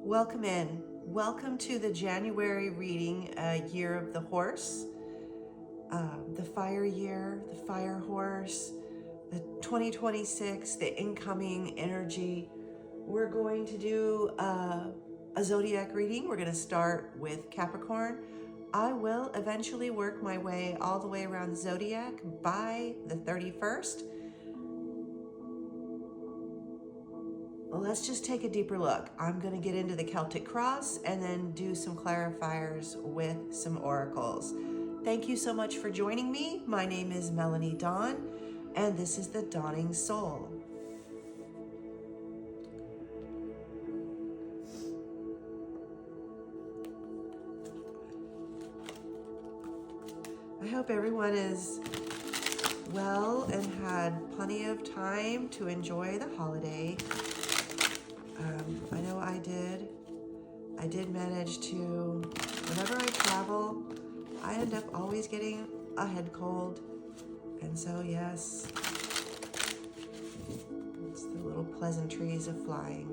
Welcome in. Welcome to the January reading, Year of the Horse, the fire year, the fire horse, the 2026, the incoming energy. We're going to do a zodiac reading. We're going to start with Capricorn. I will eventually work my way all the way around the zodiac by the 31st. Let's just take a deeper look. I'm going to get into the Celtic Cross and then do some clarifiers with some oracles. Thank you so much for joining me. My name is Melanie Dawn, and this is the Dawning Soul. I hope everyone is well and had plenty of time to enjoy the holiday. I know I did. I did manage to, whenever I travel, I end up always getting a head cold. And so, yes, it's the little pleasantries of flying.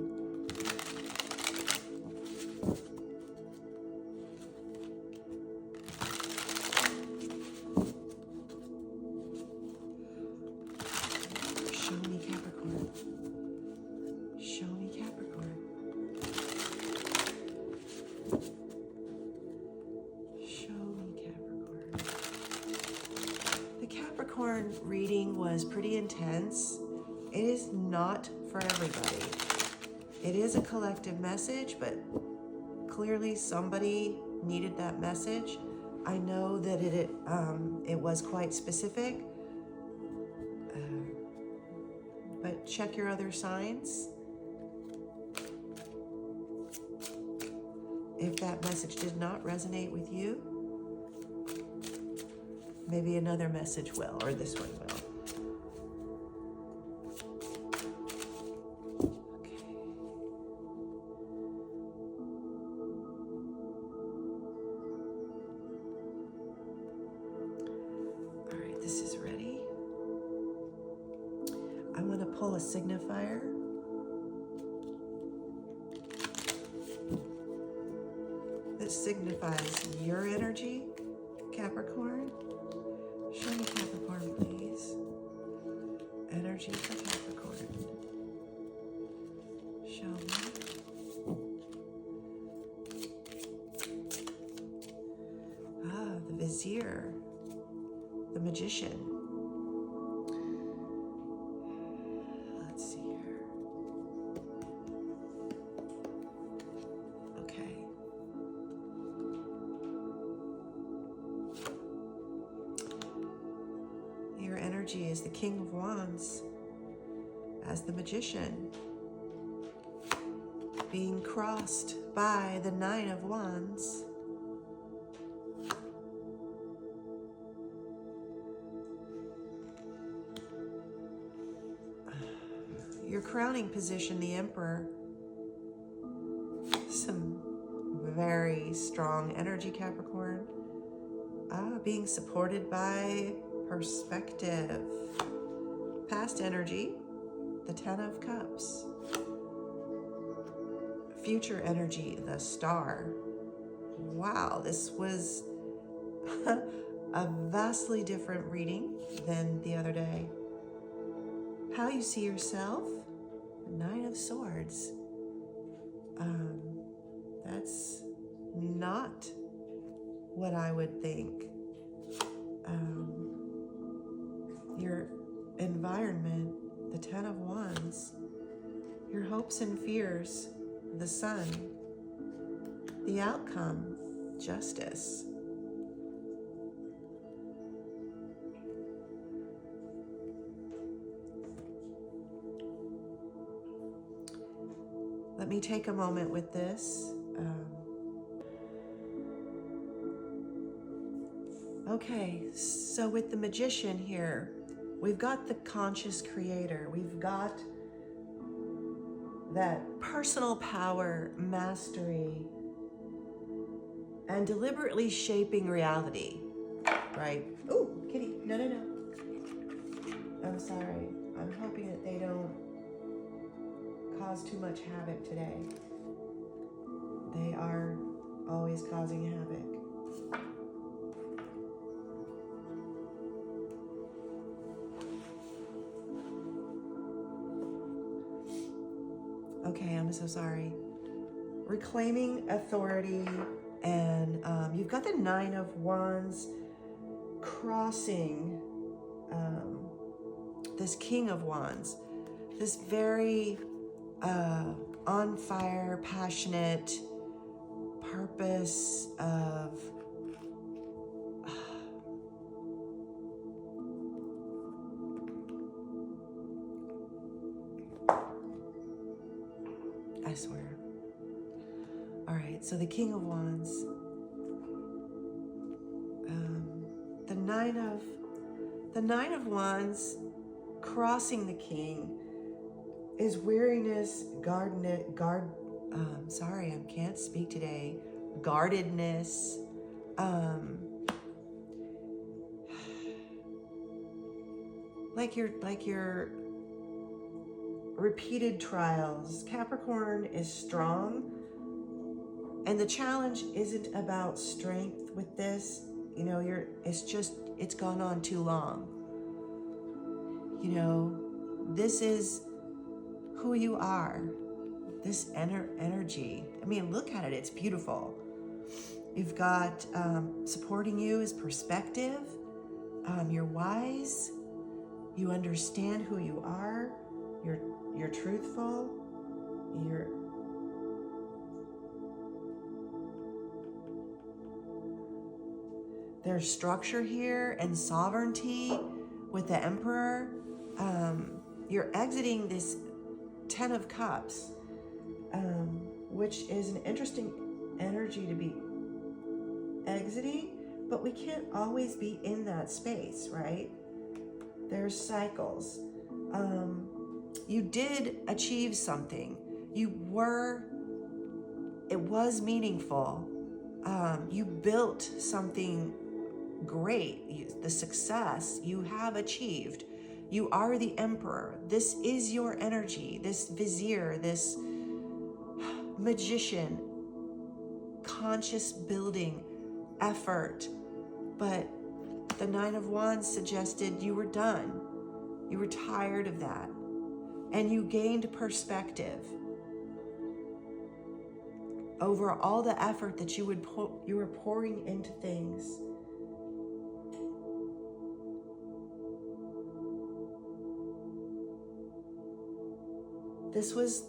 Show me Capricorn. Show me Capricorn. Show me Capricorn. The Capricorn reading was pretty intense. It is not for everybody. It is a collective message, but clearly somebody needed that message. I know that it was quite specific, but check your other signs. If that message did not resonate with you, maybe another message will, or this one will. Okay. All right, this is ready. I'm going to pull a signifier. That signifies your energy, Capricorn. Show me Capricorn, please. Energy for Capricorn. Show me. The Vizier, the Magician. Let's see here. Okay. Your energy is the King of Wands as the Magician, being crossed by the Nine of Wands. Your crowning position, the Emperor. Some very strong energy, Capricorn. Being supported by perspective. Past energy, the Ten of Cups. Future energy, the Star. Wow, this was a vastly different reading than the other day. How you see yourself, the Nine of Swords. That's not what I would think. Your environment, the Ten of Wands, your hopes and fears, the Sun, the outcome, Justice. Let me take a moment with this. Okay, so with the Magician here, we've got the conscious creator. We've got that personal power, mastery, and deliberately shaping reality, right? Oh, kitty, no. I'm sorry. I'm hoping that they don't cause too much havoc today. They are always causing havoc. Okay, I'm so sorry. Reclaiming authority, and you've got the Nine of Wands crossing this King of Wands, this very on fire, passionate purpose of I swear. All right, so the King of Wands, the Nine of Wands crossing the King is weariness, sorry, I can't speak today. Guardedness, like your repeated trials. Capricorn is strong, and the challenge isn't about strength with this. You know, it's gone on too long. You know, this is who you are. This energy. I mean, look at it. It's beautiful. You've got supporting you is perspective. You're wise. You understand who you are. You're truthful. There's structure here and sovereignty with the Emperor. You're exiting this Ten of Cups, which is an interesting energy to be exiting, but we can't always be in that space, right? There's cycles. You did achieve something. It was meaningful. You built something great. The success you have achieved. You are the Emperor. This is your energy, this vizier, this magician, conscious building effort. But the Nine of Wands suggested you were done. You were tired of that. And you gained perspective over all the effort that you were pouring into things. This was,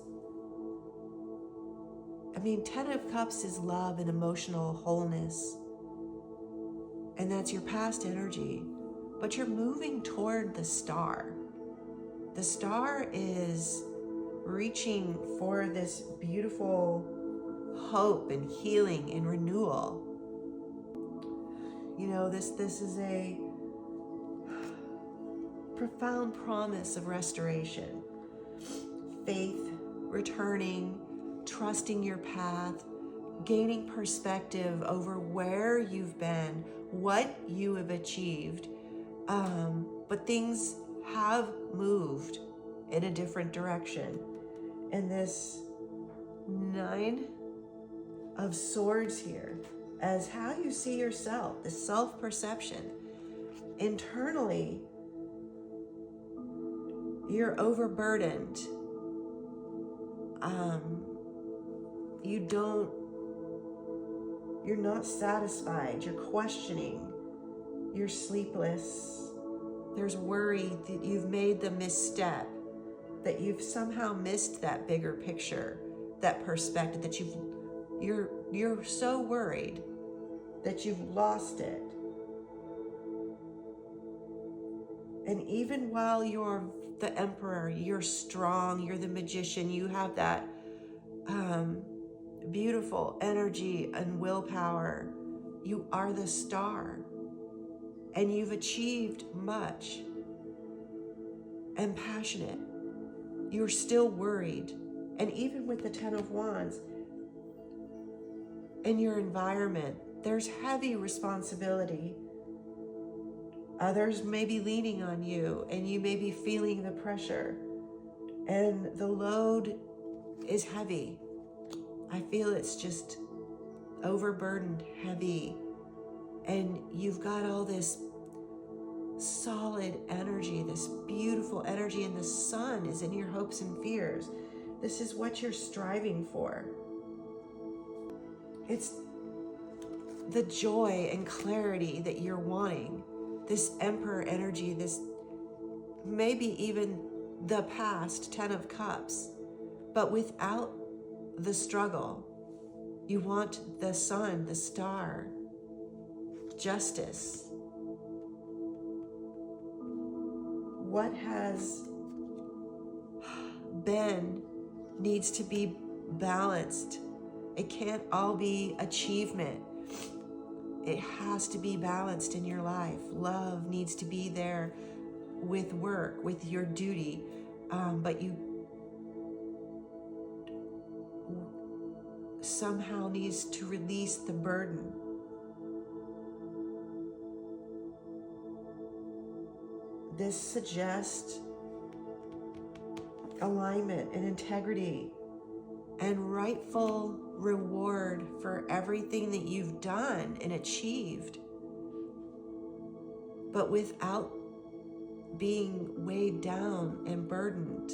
Ten of Cups is love and emotional wholeness. And that's your past energy. But you're moving toward the star. The star is reaching for this beautiful hope and healing and renewal. You know, this is a profound promise of restoration. Faith, returning, trusting your path, gaining perspective over where you've been, what you have achieved. But things have moved in a different direction. And this Nine of Swords here, as how you see yourself, the self-perception. Internally, you're overburdened. You're not satisfied. You're questioning. You're sleepless. There's worry that you've made the misstep, that you've somehow missed that bigger picture, that perspective, that you're so worried that you've lost it. And even while you're the Emperor, you're strong, you're the magician, you have that beautiful energy and willpower. You are the star, and you've achieved much and passionate. You're still worried. And even with the Ten of Wands, in your environment, there's heavy responsibility. Others may be leaning on you, and you may be feeling the pressure, and the load is heavy. I feel it's just overburdened, heavy, and you've got all this solid energy, this beautiful energy, and the sun is in your hopes and fears. This is what you're striving for. It's the joy and clarity that you're wanting. This Emperor energy, this maybe even the past 10 of Cups, but without the struggle. You want the sun, the star, justice. What has been needs to be balanced. It can't all be achievement. It has to be balanced in your life. Love needs to be there with work, with your duty, but you somehow needs to release the burden. This suggests alignment and integrity and rightful reward for everything that you've done and achieved, but without being weighed down and burdened.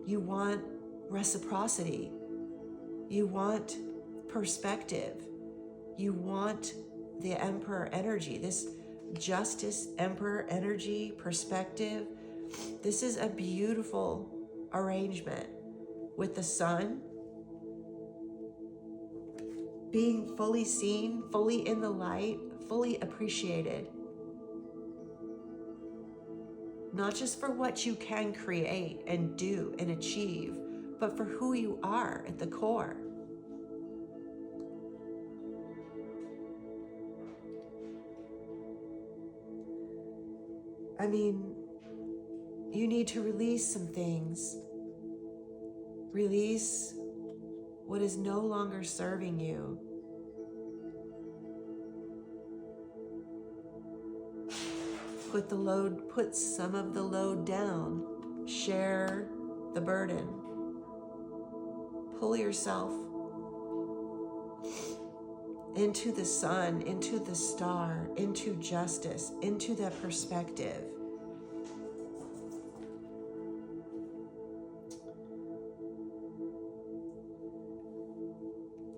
You want reciprocity. You want perspective. You want the Emperor energy, this justice, Emperor energy, perspective. This is a beautiful arrangement with the sun being fully seen, fully in the light, fully appreciated. Not just for what you can create and do and achieve, but for who you are at the core. I mean, you need to release some things. Release what is no longer serving you. Put some of the load down. Share the burden. Pull yourself into the sun, into the star, into justice, into that perspective.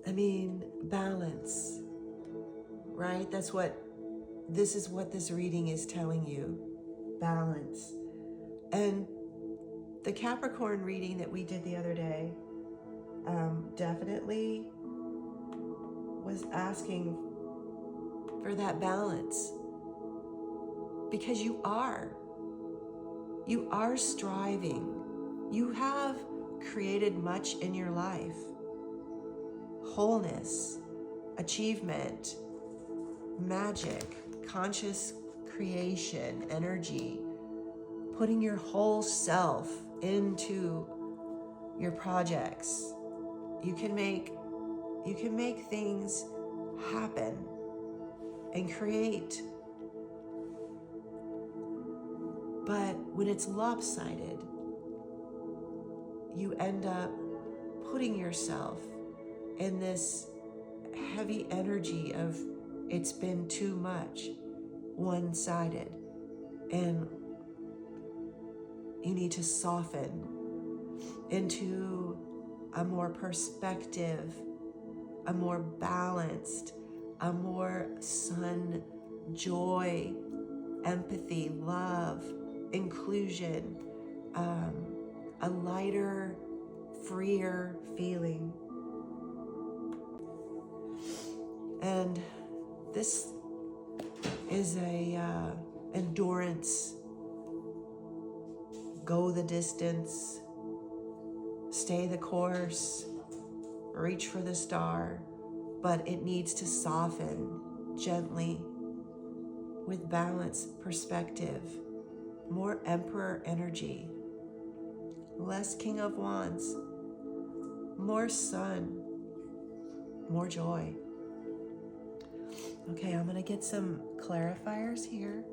I mean, balance, right? This is what this reading is telling you. Balance. And the Capricorn reading that we did the other day definitely was asking for that balance, because you are striving. You have created much in your life. Wholeness, achievement, magic, conscious creation, energy, putting your whole self into your projects. You can make things happen and create. But when it's lopsided, you end up putting yourself in this heavy energy of it's been too much, one-sided, and you need to soften into a more perspective, a more balanced, a more sun, joy, empathy, love, inclusion, a lighter, freer feeling. And this is a endurance, go the distance, stay the course, reach for the star, but it needs to soften gently with balance, perspective, more Emperor energy, less King of Wands, more sun, more joy. Okay, I'm gonna get some clarifiers here.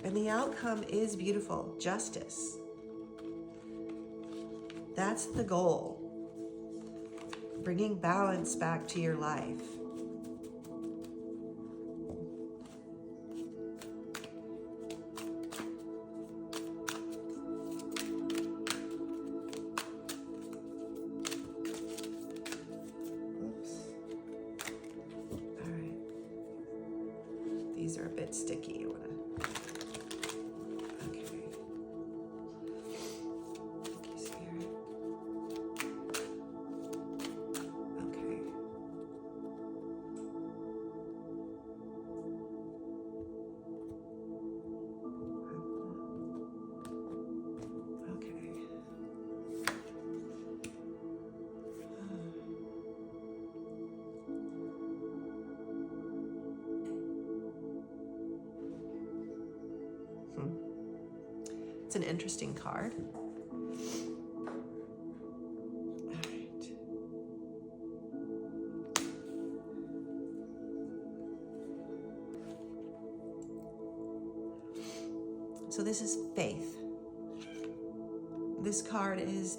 And the outcome is beautiful, justice. That's the goal. Bringing balance back to your life. Oops. All right. These are a bit sticky. Okay. Thank you, Spirit. Okay. Okay. It's an interesting card. All right. So this is faith. This card is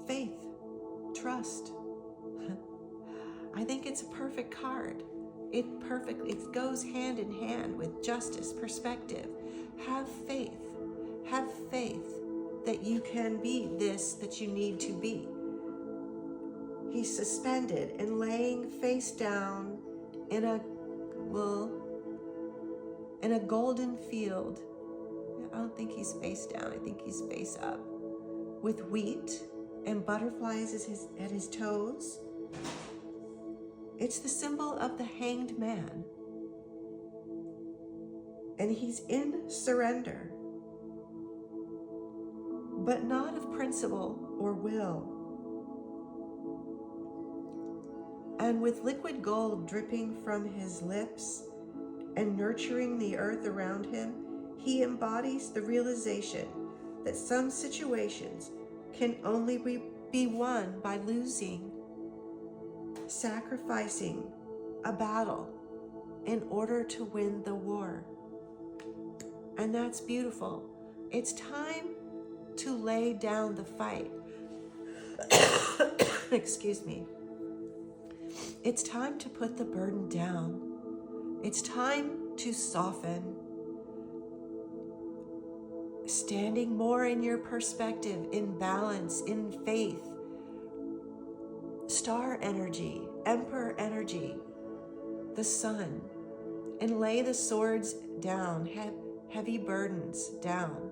faith, trust. I think it's a perfect card. It goes hand in hand with justice, perspective. Have faith. Have faith that you can be this that you need to be. He's suspended and laying face down in a golden field. I don't think he's face down. I think he's face up, with wheat and butterflies at his toes. It's the symbol of the hanged man. And he's in surrender, but not of principle or will. And with liquid gold dripping from his lips and nurturing the earth around him, he embodies the realization that some situations can only be won by losing, sacrificing a battle in order to win the war. And that's beautiful. It's time to lay down the fight. Excuse me. It's time to put the burden down. It's time to soften. Standing more in your perspective, in balance, in faith. Star energy, emperor energy, the sun, and lay the swords down, heavy burdens down.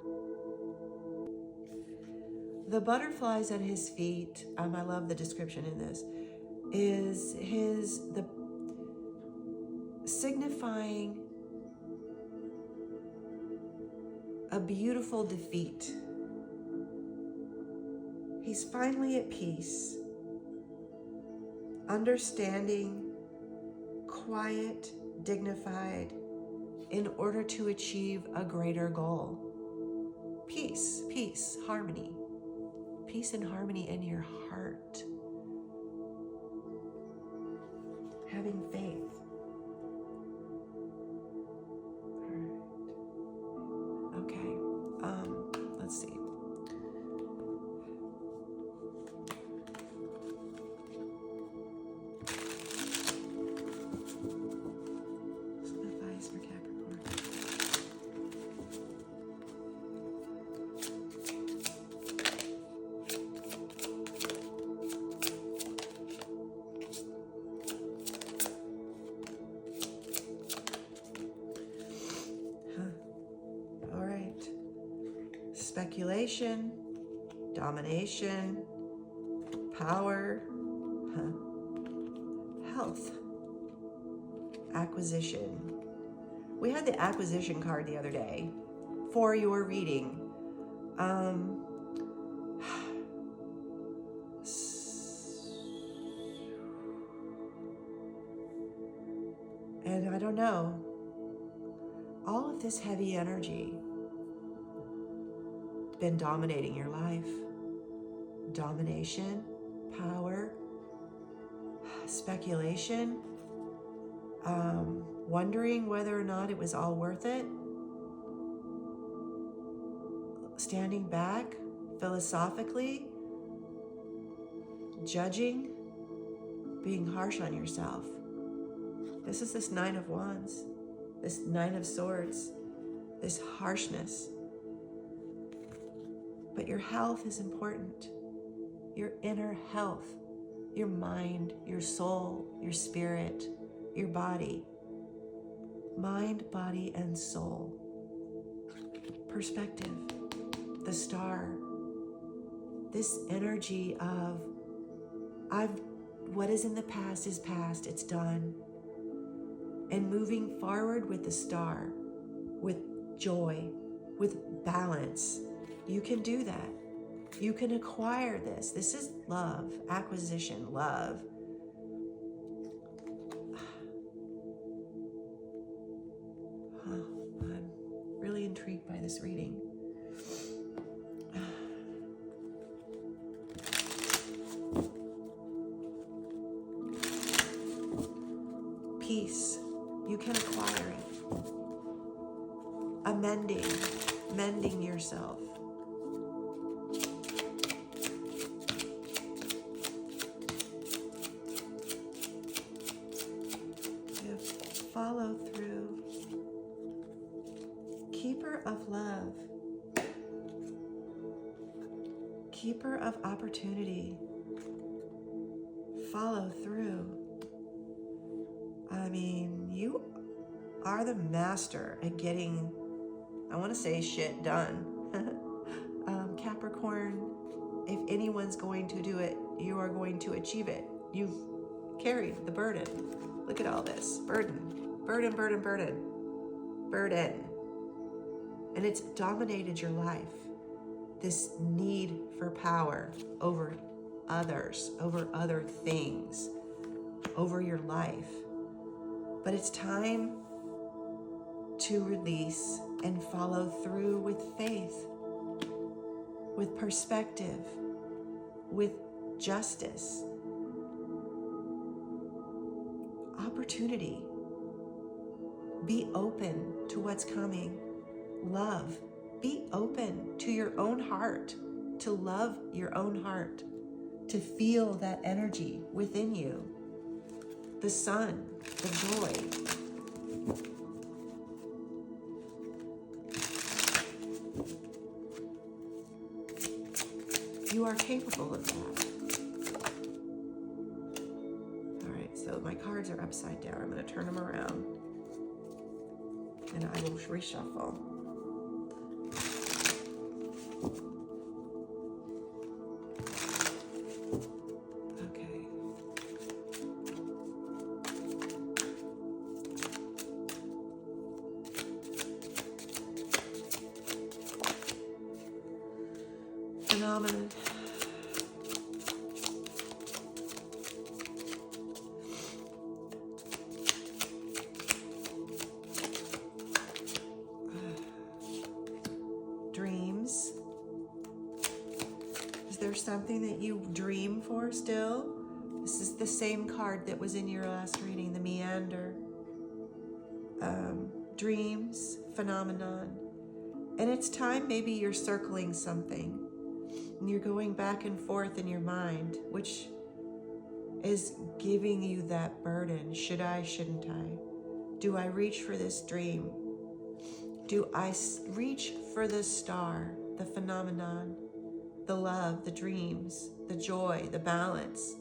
The butterflies at his feet, I love the description in this, is the signifying a beautiful defeat. He's finally at peace, understanding, quiet, dignified, in order to achieve a greater goal. Peace, peace, harmony. Peace and harmony in your heart. Having faith. All right. Okay. Let's see. Some advice for Capricorn. All right. Speculation, domination, power, health, acquisition. We had the acquisition card the other day for your reading. And I don't know, all of this heavy energy been dominating your life. Domination, power, speculation. wondering whether or not it was all worth it, standing back philosophically, judging, being harsh on yourself. This is this Nine of Wands, this Nine of Swords, this harshness. But your health is important. Your inner health, your mind, your soul, your spirit, your body. Mind, body, and soul. Perspective, the star. This energy of, what is in the past is past, it's done. And moving forward with the star, with joy, with balance. You can do that. You can acquire this. This is love, acquisition, love. I'm really intrigued by this reading. Peace. You can acquire it. Mending yourself. Follow through. Keeper of love. Keeper of opportunity. Follow through. I mean, you are the master at getting, I want to say, shit done. Capricorn, if anyone's going to do it, you are going to achieve it. You've carried the burden. Look at all this. Burden. Burden, burden, burden. Burden. And it's dominated your life. This need for power over others, over other things, over your life. But it's time to release and follow through with faith, with perspective, with justice, opportunity. Be open to what's coming. Love. Be open to your own heart, to love your own heart, to feel that energy within you. The sun, the joy. You are capable of that. All right, so my cards are upside down. I'm going to turn them around and I will reshuffle. Phenomenon. Dreams. Is there something that you dream for still? This is the same card that was in your last reading, the meander. Dreams, phenomenon. And it's time maybe you're circling something. And you're going back and forth in your mind, which is giving you that burden. Should I, shouldn't I? Do I reach for this dream? Do I reach for the star, the phenomenon, the love, the dreams, the joy, the balance,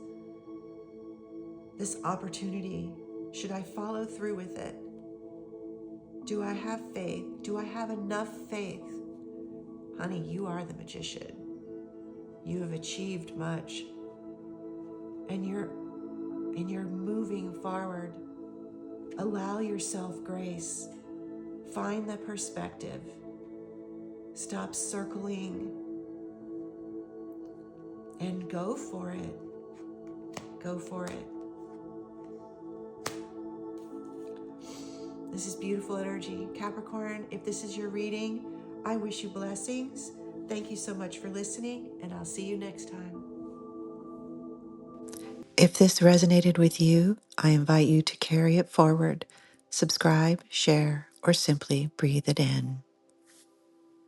this opportunity? Should I follow through with it? Do I have faith? Do I have enough faith? Honey, you are the magician. You have achieved much, and you're moving forward. Allow yourself grace. Find the perspective. Stop circling and go for it. Go for it. This is beautiful energy. Capricorn, if this is your reading, I wish you blessings. Thank you so much for listening, and I'll see you next time. If this resonated with you, I invite you to carry it forward, subscribe, share, or simply breathe it in.